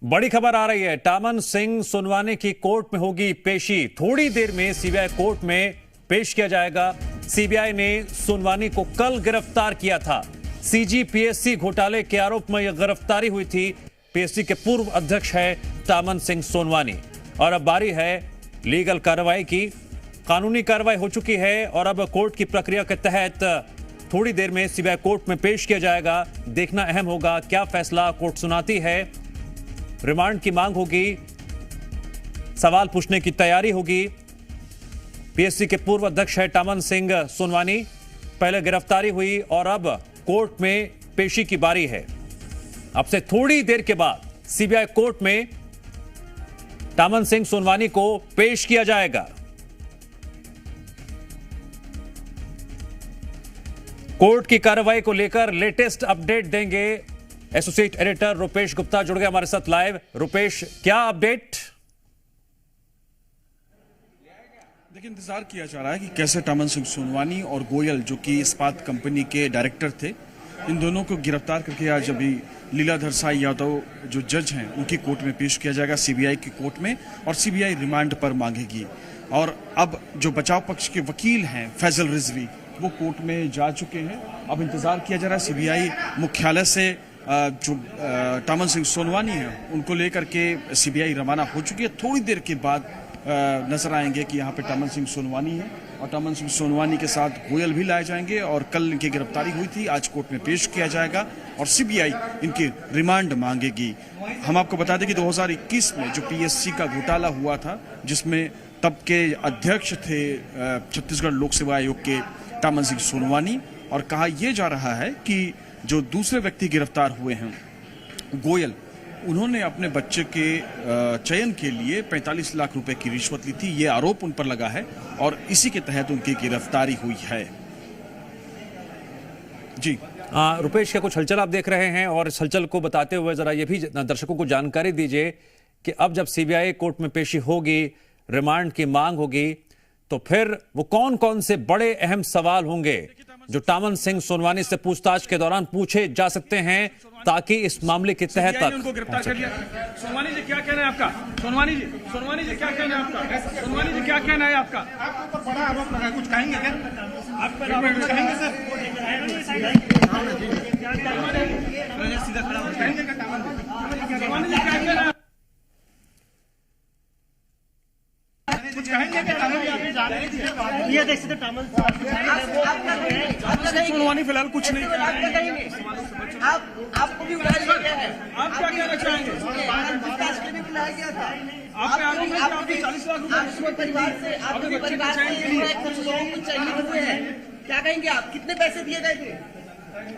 बड़ी खबर आ रही है। टामन सिंह सोनवानी की कोर्ट में होगी पेशी। थोड़ी देर में सीबीआई कोर्ट में पेश किया जाएगा। सीबीआई ने सोनवानी को कल गिरफ्तार किया था। सीजीपीएससी घोटाले के आरोप में यह गिरफ्तारी हुई थी। पीएससी के पूर्व अध्यक्ष है टामन सिंह सोनवानी। और अब बारी है लीगल कार्रवाई की। कानूनी कार्रवाई हो चुकी है और अब कोर्ट की प्रक्रिया के तहत थोड़ी देर में सीबीआई कोर्ट में पेश किया जाएगा। देखना अहम होगा क्या फैसला कोर्ट सुनाती है। रिमांड की मांग होगी, सवाल पूछने की तैयारी होगी। पीएससी के पूर्व अध्यक्ष है टामन सिंह सोनवानी। पहले गिरफ्तारी हुई और अब कोर्ट में पेशी की बारी है। अब से थोड़ी देर के बाद सीबीआई कोर्ट में टामन सिंह सोनवानी को पेश किया जाएगा। कोर्ट की कार्रवाई को लेकर लेटेस्ट अपडेट देंगे एसोसिएट एडिटर रुपेश गुप्ता जुड़ गए हमारे साथ लाइव। रुपेश, क्या अपडेट? देखिए, इंतजार किया जा रहा है कि कैसे टामन सिंह सोनवानी और गोयल, जो कि इस्पात कंपनी के डायरेक्टर थे, इन दोनों को गिरफ्तार करके आज अभी लीलाधर साई यादव जो जज हैं उनकी कोर्ट में पेश किया जाएगा, सीबीआई की कोर्ट में। और सीबीआई रिमांड पर मांगेगी। और अब जो बचाव पक्ष के वकील हैं फैजल रिजवी, वो कोर्ट में जा चुके हैं। अब इंतजार किया जा रहा है सीबीआई मुख्यालय से जो टामन सिंह सोनवानी है उनको लेकर के सीबीआई रवाना हो चुकी है। थोड़ी देर के बाद नजर आएंगे कि यहाँ पे टामन सिंह सोनवानी है और टामन सिंह सोनवानी के साथ गोयल भी लाए जाएंगे। और कल इनकी गिरफ्तारी हुई थी, आज कोर्ट में पेश किया जाएगा और सीबीआई इनकी रिमांड मांगेगी। हम आपको बता दें कि 2021 में जो पीएससी का घोटाला हुआ था, जिसमें तब के अध्यक्ष थे छत्तीसगढ़ लोक सेवा आयोग के टामन सिंह सोनवानी। और कहा यह जा रहा है कि जो दूसरे व्यक्ति गिरफ्तार हुए हैं गोयल, उन्होंने अपने बच्चे के चयन के लिए 45 लाख रुपए की रिश्वत ली थी। ये आरोप उन पर लगा है और इसी के तहत उनकी गिरफ्तारी हुई है। जी रुपेश, क्या कुछ हलचल आप देख रहे हैं? और इस हलचल को बताते हुए जरा ये भी दर्शकों को जानकारी दीजिए कि अब जब सीबीआई कोर्ट में पेशी होगी, रिमांड की मांग होगी, तो फिर वो कौन कौन से बड़े अहम सवाल होंगे जो टामन सिंह सोनवानी से पूछताछ के दौरान पूछे जा सकते हैं, ताकि इस मामले के तहत तक उनको गिरफ्तार कर लिया। सोनवानी जी, क्या कहना है आपका? सोनवानी जी, क्या कहना है आपका? सोनवानी जी, क्या कहना है आपका? आपके ऊपर बड़ा आरोप लगा, कुछ कहेंगे क्या? आप पर आरोप कहेंगे सर? सीधा खड़ा हो कहेंगे क्या? सोनवानी जी, क्या कहना है? कुछ कहेंगे क्या? ये देख सकते टामन सोनवानी फिलहाल कुछ नहीं करेंगे। आपको भी बुलाया गया है। आप क्या कहना चाहेंगे? आपको भी बुलाया गया था। आपने आरोप है कि आपने 40 लाख रुपए आपके परिवार से कुछ लोग कुछ चाहिए हुए हैं। क्या कहेंगे आप? कितने पैसे दिए गए थे?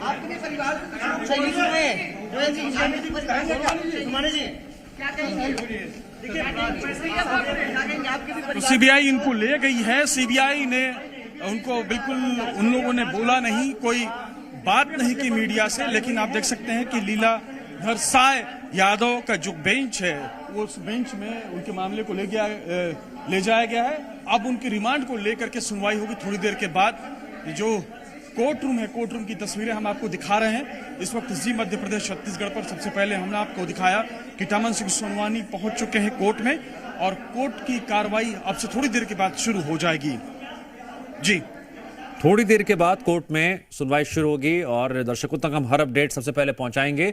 आपके भी परिवार से कुछ लोग चाहिए हुए हैं। क्या कहेंगे? तो सीबीआई इनको ले गई है। सीबीआई ने उनको बिल्कुल, उन लोगों ने बोला नहीं, कोई बात नहीं की मीडिया से। लेकिन आप देख सकते हैं कि लीलाधर साई यादव का जो बेंच है, वो उस बेंच में उनके मामले को ले जाया गया है। अब उनकी रिमांड को लेकर के सुनवाई होगी थोड़ी देर के बाद। जो कोर्ट रूम है, कोर्ट रूम की तस्वीरें हम आपको दिखा रहे हैं इस वक्त जी मध्य प्रदेश छत्तीसगढ़ पर। सबसे पहले हमने आपको दिखाया कि टामन सिंह सोनवानी पहुंच चुके हैं कोर्ट में और कोर्ट की कार्रवाई अब से थोड़ी देर के बाद शुरू हो जाएगी। जी, थोड़ी देर के बाद कोर्ट में सुनवाई शुरू होगी और दर्शकों तक हम हर अपडेट सबसे पहले पहुंचाएंगे।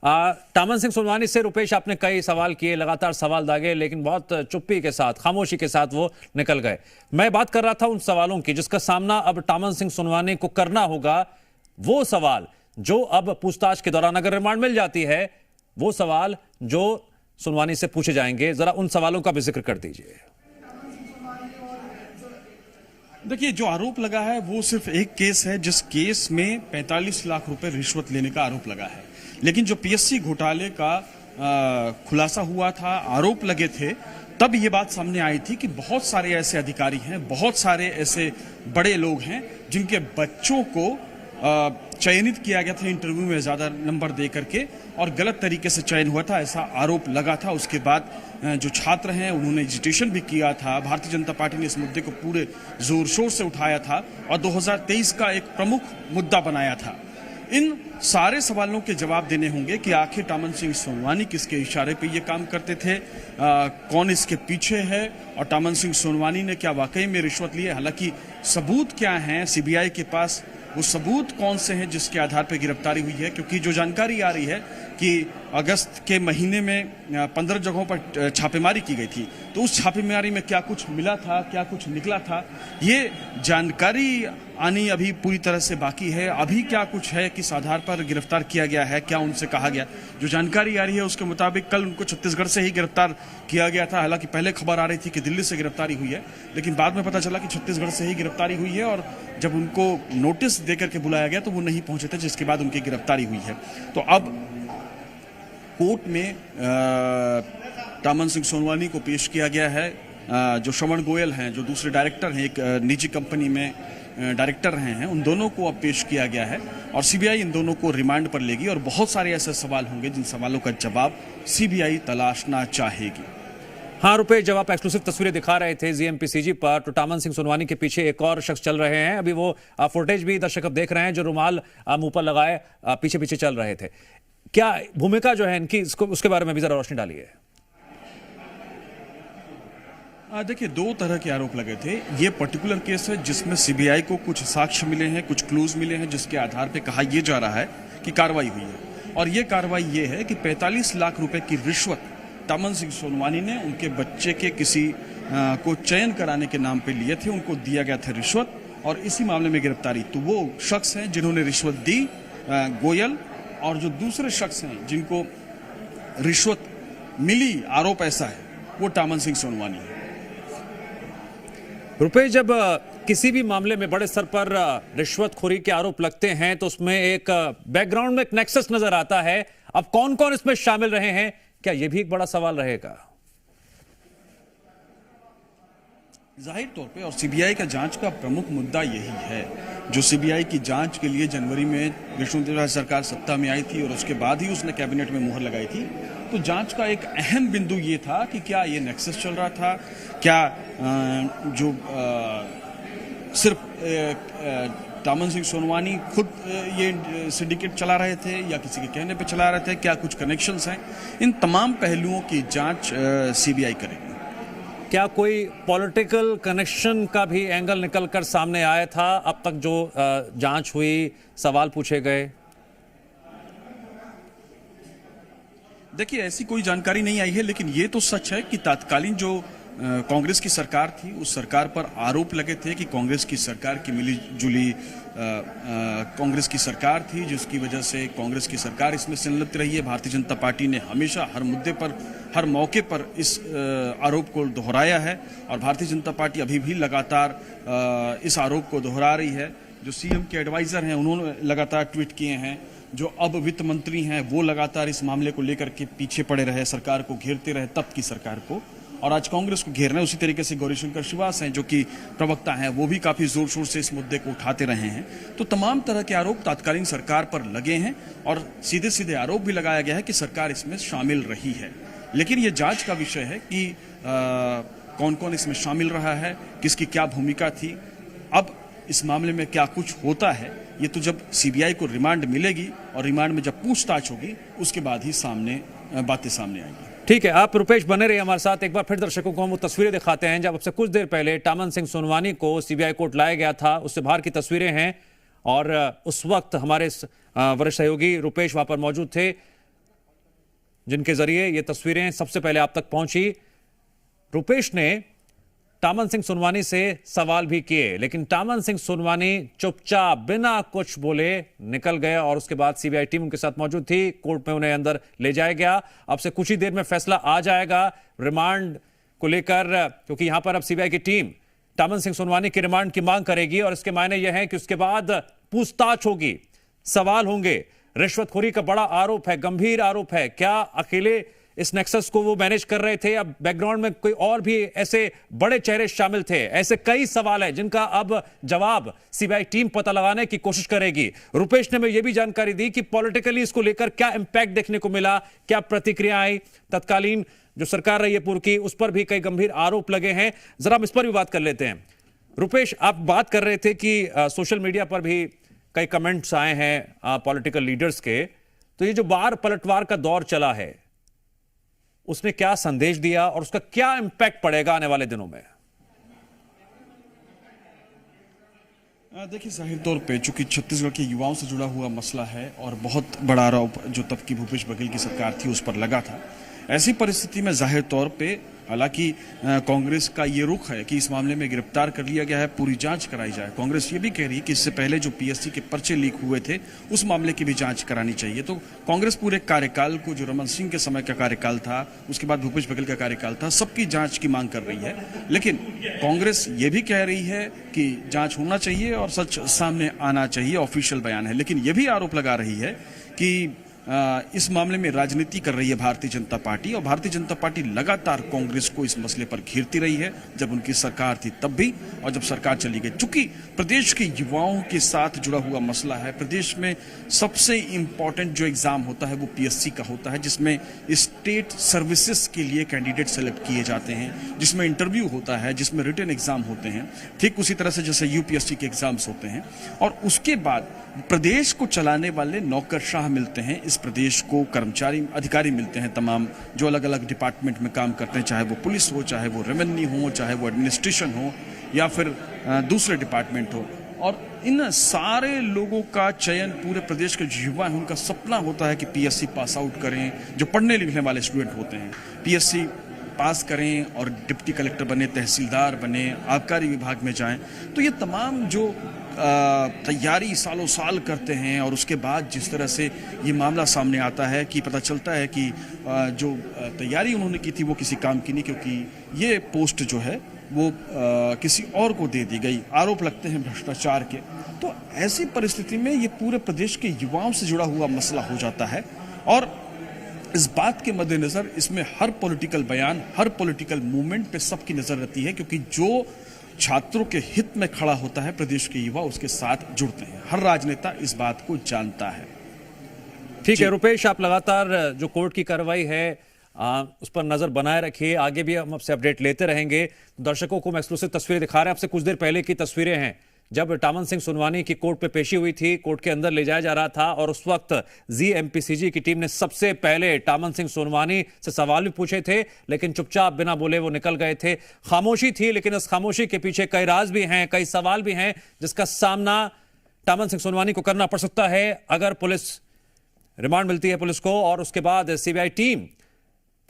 टामन सिंह सोनवानी से रुपेश, आपने कई सवाल किए, लगातार सवाल दागे, लेकिन बहुत चुप्पी के साथ, खामोशी के साथ वो निकल गए। मैं बात कर रहा था उन सवालों की जिसका सामना अब टामन सिंह सोनवानी को करना होगा। वो सवाल जो अब पूछताछ के दौरान अगर रिमांड मिल जाती है, वो सवाल जो सोनवानी से पूछे जाएंगे, जरा उन सवालों का भी जिक्र कर दीजिए। देखिए, जो आरोप लगा है वो सिर्फ एक केस है, जिस केस में 45 लाख रुपए रिश्वत लेने का आरोप लगा है। लेकिन जो पीएससी घोटाले का खुलासा हुआ था, आरोप लगे थे, तब ये बात सामने आई थी कि बहुत सारे ऐसे अधिकारी हैं, बहुत सारे ऐसे बड़े लोग हैं जिनके बच्चों को चयनित किया गया था इंटरव्यू में ज्यादा नंबर दे करके और गलत तरीके से चयन हुआ था, ऐसा आरोप लगा था। उसके बाद जो छात्र हैं उन्होंने एजिटेशन भी किया था। भारतीय जनता पार्टी ने इस मुद्दे को पूरे जोर शोर से उठाया था और 2023 का एक प्रमुख मुद्दा बनाया था। इन सारे सवालों के जवाब देने होंगे कि आखिर तामन सिंह सोनवानी किसके इशारे पे ये काम करते थे, कौन इसके पीछे है, और तामन सिंह सोनवानी ने क्या वाकई में रिश्वत ली है। हालांकि सबूत क्या हैं सीबीआई के पास, वो सबूत कौन से हैं जिसके आधार पर गिरफ्तारी हुई है, क्योंकि जो जानकारी आ रही है कि अगस्त के महीने में 15 जगहों पर छापेमारी की गई थी, तो उस छापेमारी में क्या कुछ मिला था, क्या कुछ निकला था, ये जानकारी आनी अभी पूरी तरह से बाकी है। अभी क्या कुछ है, किस आधार पर गिरफ्तार किया गया है, क्या उनसे कहा गया। जो जानकारी आ रही है उसके मुताबिक कल उनको छत्तीसगढ़ से ही गिरफ्तार किया गया था। हालांकि पहले खबर आ रही थी कि दिल्ली से गिरफ्तारी हुई है, लेकिन बाद में पता चला कि छत्तीसगढ़ से ही गिरफ्तारी हुई है, और जब उनको नोटिस देकर के बुलाया गया तो वो नहीं पहुंचे थे, जिसके बाद उनकी गिरफ्तारी हुई है। तो अब कोर्ट में तामन सिंह सोनवानी को पेश किया गया है। जो श्रवण गोयल हैं, जो दूसरे डायरेक्टर हैं, एक निजी कंपनी में डायरेक्टर रहे हैं, उन दोनों को अब पेश किया गया है और सीबीआई इन दोनों को रिमांड पर लेगी, और बहुत सारे ऐसे सवाल होंगे जिन सवालों का जवाब सीबीआई तलाशना चाहेगी। हाँ रुपेश, जब आप एक्सक्लूसिव तस्वीरें दिखा रहे थे जीएमपीसीजी पर, तो तामन सिंह सोनवानी के पीछे एक और शख्स चल रहे हैं। अभी वो फुटेज भी दर्शक अब देख रहे हैं, जो रुमाल मुंह पर लगाए पीछे पीछे चल रहे थे। क्या भूमिका जो है इनकी, इसको उसके बारे में भी जरा रोशनी डालिए। देखिए, दो तरह के आरोप लगे थे। ये पर्टिकुलर केस है जिसमें सीबीआई को कुछ साक्ष्य मिले हैं, कुछ क्लूज मिले हैं, जिसके आधार पे कहा यह जा रहा है कि कार्रवाई हुई है। और ये कार्रवाई ये है कि 45 लाख रुपए की रिश्वत तामन सिंह सोनवानी ने उनके बच्चे के किसी को चयन कराने के नाम पे लिए थे, उनको दिया गया था रिश्वत, और इसी मामले में गिरफ्तारी। तो वो शख्स हैं जिन्होंने रिश्वत दी, गोयल, और जो दूसरे शख्स हैं जिनको रिश्वत मिली, आरोप ऐसा है, वो तामन सिंह सोनवानी है। रुपेश, जब किसी भी मामले में बड़े स्तर पर रिश्वतखोरी के आरोप लगते हैं तो उसमें एक बैकग्राउंड में एक नेक्सस नजर आता है। अब कौन कौन इसमें शामिल रहे हैं, क्या यह भी एक बड़ा सवाल रहेगा? जाहिर तौर पे, और सीबीआई का जांच का प्रमुख मुद्दा यही है। जो सीबीआई की जांच के लिए जनवरी में विष्णुदेव राय सरकार सत्ता में आई थी और उसके बाद ही उसने कैबिनेट में मुहर लगाई थी, तो जांच का एक अहम बिंदु ये था कि क्या ये नेक्सस चल रहा था, क्या सिर्फ तामन सिंह सोनवानी खुद ये सिंडिकेट चला रहे थे या किसी के कहने पे चला रहे थे, क्या कुछ कनेक्शंस हैं। इन तमाम पहलुओं की जांच सीबीआई करेगी। क्या कोई पॉलिटिकल कनेक्शन का भी एंगल निकलकर सामने आया था अब तक जो जांच हुई, सवाल पूछे गए? देखिए, ऐसी कोई जानकारी नहीं आई है, लेकिन ये तो सच है कि तत्कालीन जो कांग्रेस की सरकार थी, उस सरकार पर आरोप लगे थे कि कांग्रेस की सरकार की मिली जुली कांग्रेस की सरकार थी, जिसकी वजह से कांग्रेस की सरकार इसमें संलिप्त रही है। भारतीय जनता पार्टी ने हमेशा हर मुद्दे पर, हर मौके पर इस आरोप को दोहराया है, और भारतीय जनता पार्टी अभी भी लगातार इस आरोप को दोहरा रही है। जो सीएम के एडवाइजर हैं, उन्होंने लगातार ट्वीट किए हैं। जो अब वित्त मंत्री हैं, वो लगातार इस मामले को लेकर के पीछे पड़े रहे, सरकार को घेरते रहे, तब की सरकार को, और आज कांग्रेस को घेर रहे हैं। उसी तरीके से गौरीशंकर श्रीवास हैं, जो कि प्रवक्ता हैं, वो भी काफी जोर शोर से इस मुद्दे को उठाते रहे हैं। तो तमाम तरह के आरोप तत्कालीन सरकार पर लगे हैं, और सीधे सीधे आरोप भी लगाया गया है कि सरकार इसमें शामिल रही है। लेकिन ये जांच का विषय है कि कौन कौन इसमें शामिल रहा है, किसकी क्या भूमिका थी। अब इस मामले में क्या कुछ होता है, ये तो जब सीबीआई को रिमांड मिलेगी और रिमांड में जब पूछताछ होगी, उसके बाद ही बातें सामने आएंगी। ठीक है, आप रुपेश बने रहिए हमारे साथ। एक बार फिर दर्शकों को हम वो तस्वीरें दिखाते हैं जब अब से कुछ देर पहले तामन सिंह सोनवानी को सीबीआई कोर्ट लाया गया था, उससे बाहर की तस्वीरें हैं, और उस वक्त हमारे वरिष्ठ सहयोगी रुपेश वहां पर मौजूद थे, जिनके जरिए ये तस्वीरें सबसे पहले आप तक पहुंची। रुपेश ने तामन सिंह सोनवानी से सवाल भी किए, लेकिन तामन सिंह सोनवानी चुपचाप बिना कुछ बोले निकल गए, और उसके बाद सीबीआई टीम उनके साथ मौजूद थी। कोर्ट में उन्हें अंदर ले जाया गया। अब से कुछ ही देर में फैसला आ जाएगा रिमांड को लेकर, क्योंकि यहां पर अब सीबीआई की टीम तामन सिंह सोनवानी के रिमांड की मांग करेगी, और इसके मायने यह है कि उसके बाद पूछताछ होगी, सवाल होंगे। रिश्वतखोरी का बड़ा आरोप है, गंभीर आरोप है। क्या अकेले इस नेक्सस को वो मैनेज कर रहे थे, या बैकग्राउंड में कोई और भी ऐसे बड़े चेहरे शामिल थे? ऐसे कई सवाल हैं जिनका अब जवाब सीबीआई टीम पता लगाने की कोशिश करेगी। रुपेश ने हमें यह भी जानकारी दी कि पॉलिटिकली इसको लेकर क्या इंपैक्ट देखने को मिला, क्या प्रतिक्रिया आई। तत्कालीन जो सरकार रही है पूर्व की, उस पर भी कई गंभीर आरोप लगे हैं। जरा हम इस पर भी बात कर लेते हैं। रुपेश, आप बात कर रहे थे कि सोशल मीडिया पर भी कई कमेंट्स आए हैं पॉलिटिकल लीडर्स के। तो ये जो बार पलटवार का दौर चला है, उसने क्या संदेश दिया और उसका क्या इंपैक्ट पड़ेगा आने वाले दिनों में? देखिए, जाहिर तौर पे चूंकि छत्तीसगढ़ के युवाओं से जुड़ा हुआ मसला है और बहुत बड़ा आरोप जो तब की भूपेश बघेल की सरकार थी उस पर लगा था, ऐसी परिस्थिति में जाहिर तौर पे हालांकि कांग्रेस का ये रुख है कि इस मामले में गिरफ्तार कर लिया गया है, पूरी जांच कराई जाए। कांग्रेस ये भी कह रही है कि इससे पहले जो पीएससी के पर्चे लीक हुए थे उस मामले की भी जांच करानी चाहिए। तो कांग्रेस पूरे कार्यकाल को, जो रमन सिंह के समय का कार्यकाल था, उसके बाद भूपेश बघेल का कार्यकाल था, सबकी जांच की मांग कर रही है। लेकिन कांग्रेस ये भी कह रही है कि जांच होना चाहिए और सच सामने आना चाहिए, ऑफिशियल बयान है। लेकिन ये भी आरोप लगा रही है कि इस मामले में राजनीति कर रही है भारतीय जनता पार्टी, और भारतीय जनता पार्टी लगातार कांग्रेस को इस मसले पर घेरती रही है, जब उनकी सरकार थी तब भी और जब सरकार चली गई। चूंकि प्रदेश के युवाओं के साथ जुड़ा हुआ मसला है, प्रदेश में सबसे इंपॉर्टेंट जो एग्जाम होता है वो पीएससी का होता है, जिसमें स्टेट सर्विसेज के लिए कैंडिडेट सेलेक्ट किए जाते हैं, जिसमें इंटरव्यू होता है, जिसमें रिटन एग्जाम होते हैं, ठीक उसी तरह से जैसे यूपीएससी के एग्जाम्स होते हैं। और उसके बाद प्रदेश को चलाने वाले नौकरशाह मिलते हैं, इस प्रदेश को कर्मचारी अधिकारी मिलते हैं, तमाम जो अलग अलग डिपार्टमेंट में काम करते हैं, चाहे वो पुलिस हो, चाहे वो रेवेन्यू हो, चाहे वो एडमिनिस्ट्रेशन हो, या फिर दूसरे डिपार्टमेंट हो। और इन सारे लोगों का चयन पूरे प्रदेश के युवा हैं, उनका सपना होता है कि पीएससी पास आउट करें, जो पढ़ने लिखने वाले स्टूडेंट होते हैं, पीएससी पास करें और डिप्टी कलेक्टर बने, तहसीलदार बने, आबकारी विभाग में जाएं। तो ये तमाम जो तैयारी सालों साल करते हैं, और उसके बाद जिस तरह से ये मामला सामने आता है कि पता चलता है कि जो तैयारी उन्होंने की थी वो किसी काम की नहीं, क्योंकि ये पोस्ट जो है वो किसी और को दे दी गई, आरोप लगते हैं भ्रष्टाचार के। तो ऐसी परिस्थिति में ये पूरे प्रदेश के युवाओं से जुड़ा हुआ मसला हो जाता है, और इस बात के मद्देनजर इसमें हर पॉलिटिकल बयान, हर पॉलिटिकल मूवमेंट पे सबकी नजर रहती है, क्योंकि जो छात्रों के हित में खड़ा होता है प्रदेश के युवा, उसके साथ जुड़ते हैं। हर राजनेता इस बात को जानता है। ठीक है रुपेश, आप लगातार जो कोर्ट की कार्रवाई है उस पर नजर बनाए रखिए, आगे भी हम आपसे अपडेट लेते रहेंगे। दर्शकों को हम एक्सक्लूसिव तस्वीरें दिखा रहे हैं, आपसे कुछ देर पहले की तस्वीरें हैं जब टामन सिंह सोनवानी की कोर्ट पे पेशी हुई थी, कोर्ट के अंदर ले जाया जा रहा था, और उस वक्त जीएमपीसीजी की टीम ने सबसे पहले टामन सिंह सोनवानी से सवाल भी पूछे थे, लेकिन चुपचाप बिना बोले वो निकल गए थे। खामोशी थी, लेकिन इस खामोशी के पीछे कई राज भी हैं, कई सवाल भी हैं, जिसका सामना टामन सिंह सोनवानी को करना पड़ सकता है अगर पुलिस रिमांड मिलती है पुलिस को, और उसके बाद सीबीआई टीम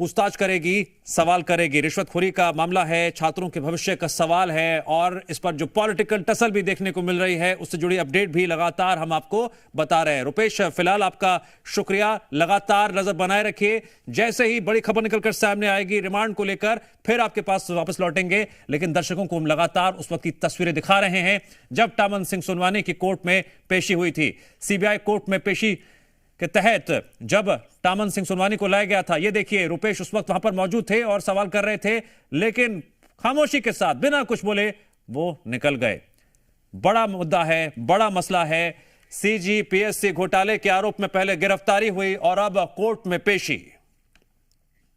पूछताछ करेगी, सवाल करेगी। रिश्वतखोरी का मामला है, छात्रों के भविष्य का सवाल है, और इस पर जो पॉलिटिकल टसल भी देखने को मिल रही है, उससे जुड़ी अपडेट भी लगातार हम आपको बता रहे हैं। रुपेश, फिलहाल आपका शुक्रिया, लगातार नजर बनाए रखिए, जैसे ही बड़ी खबर निकलकर सामने आएगी रिमांड को लेकर फिर आपके पास वापस लौटेंगे। लेकिन दर्शकों को हम लगातार उस वक्त की तस्वीरें दिखा रहे हैं जब टामन सिंह सोनवानी की कोर्ट में पेशी हुई थी। सीबीआई कोर्ट में पेशी के तहत जब टामन सिंह सोनवानी को लाया गया था, ये देखिए रुपेश उस वक्त वहां पर मौजूद थे और सवाल कर रहे थे, लेकिन खामोशी के साथ बिना कुछ बोले वो निकल गए। बड़ा मुद्दा है, बड़ा मसला है। सीजी पीएससी घोटाले के आरोप में पहले गिरफ्तारी हुई और अब कोर्ट में पेशी।